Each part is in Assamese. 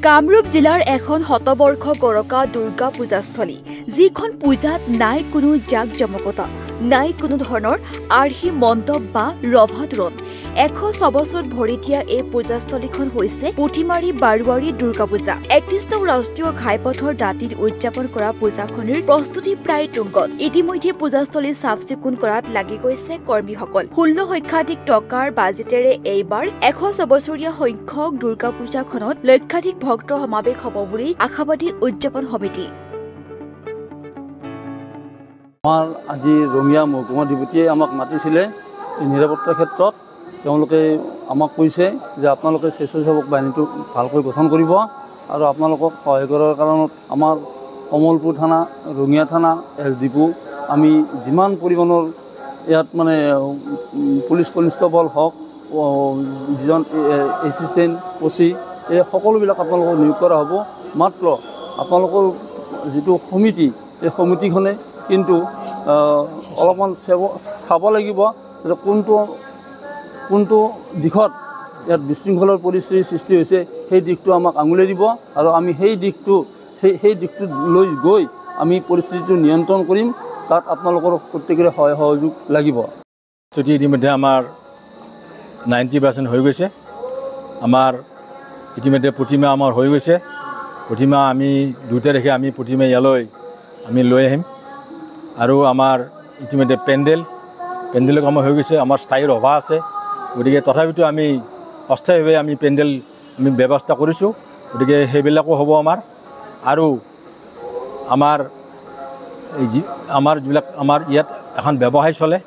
কামৰূপ জিলাৰ এখন শতবৰ্ষ গৰকা দুৰ্গা পূজাস্থলী, যিখন পূজাত নাই কোনো জাক-জমকতা, নাই কোনো ধৰণৰ আৰ্হি মণ্ডপ বা ৰভা তোৰণ। 106 বছৰত ভৰি দিয়া এই পূজাস্থলীখন হৈছে পুথিমাৰী বাৰোৱাৰী দুৰ্গা পূজা। 31 নং ৰাষ্ট্ৰীয় ঘাইপথৰ দাঁতিত উদযাপন কৰা পূজাখনিৰ প্ৰস্তুতি প্ৰায় তুংগত। ইতিমধ্যে পূজাস্থলী চাফ চিকুণ কৰাত লাগি গৈছে কৰ্মীসকল। 16 লক্ষাধিক টকাৰ বাজেটেৰে এইবাৰ 106 বছৰীয়া সংখ্যক দুৰ্গা পূজাখনত লক্ষাধিক ভক্ত সমাৱেশ হ'ব বুলি আশাবাদী উদযাপন সমিতি। আমাৰ আজি ৰঙিয়া মহকুমা অধিপতিয়ে আমাক মাতিছিলে এই নিৰাপত্তাৰ ক্ষেত্ৰত। তেওঁলোকে আমাক কৈছে যে আপোনালোকে স্বেচ্ছাসেৱক বাহিনীটো ভালকৈ গঠন কৰিব আৰু আপোনালোকক সহায় কৰাৰ কাৰণত আমাৰ কমলপুৰ থানা, ৰঙিয়া থানা, এছডিপি আমি যিমান পৰিমাণৰ ইয়াত মানে পুলিচ কনষ্টেবল হওক, যিজন এছিষ্টেণ্ট ওচি, এই সকলোবিলাক আপোনালোকক নিয়োগ কৰা হ'ব। মাত্ৰ আপোনালোকৰ যিটো সমিতি, এই সমিতিখনে কিন্তু অলপমান চাব লাগিব যে কোনটো দিশত ইয়াত বিশৃংখলৰ পৰিস্থিতিৰ সৃষ্টি হৈছে, সেই দিশটো আমাক আঙুলিয়াই দিব আৰু আমি সেই দিশটো লৈ গৈ আমি পৰিস্থিতিটো নিয়ন্ত্ৰণ কৰিম। তাত আপোনালোকৰ প্ৰত্যেকৰে সহায় সহযোগ লাগিব। যদি ইতিমধ্যে আমাৰ 90% হৈ গৈছে, আমাৰ ইতিমধ্যে প্ৰতিমা আমাৰ হৈ গৈছে। প্ৰতিমা আমি 2 তাৰিখে আমি প্ৰতিমা ইয়ালৈ আমি লৈ আহিম আৰু আমাৰ ইতিমধ্যে পেণ্ডেলৰ কাম হৈ গৈছে। আমাৰ স্থায়ী ৰভা আছে, গতিকে তথাপিতো আমি অস্থায়ীভাৱে আমি পেণ্ডেল আমি ব্যৱস্থা কৰিছোঁ, গতিকে সেইবিলাকো হ'ব আমাৰ। আৰু আমাৰ যিবিলাক আমাৰ ইয়াত এখন ব্যৱসায় চলে,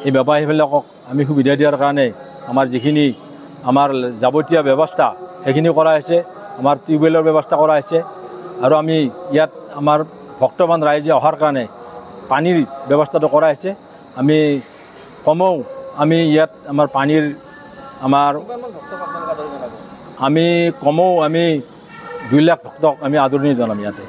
এই ব্যৱসায়ীবিলাকক আমি সুবিধা দিয়াৰ কাৰণে আমাৰ যিখিনি আমাৰ যাৱতীয় ব্যৱস্থা সেইখিনি কৰা হৈছে। আমাৰ টিউবৱেলৰ ব্যৱস্থা কৰা হৈছে আৰু আমি ইয়াত আমাৰ ভক্তবান ৰাইজে অহাৰ কাৰণে পানীৰ ব্যৱস্থাটো কৰা হৈছে। আমি কমেও আমি ইয়াত আমাৰ পানীৰ আমি কমেও 2 লাখ ভক্তক আমি আদৰণি জনাম ইয়াতে।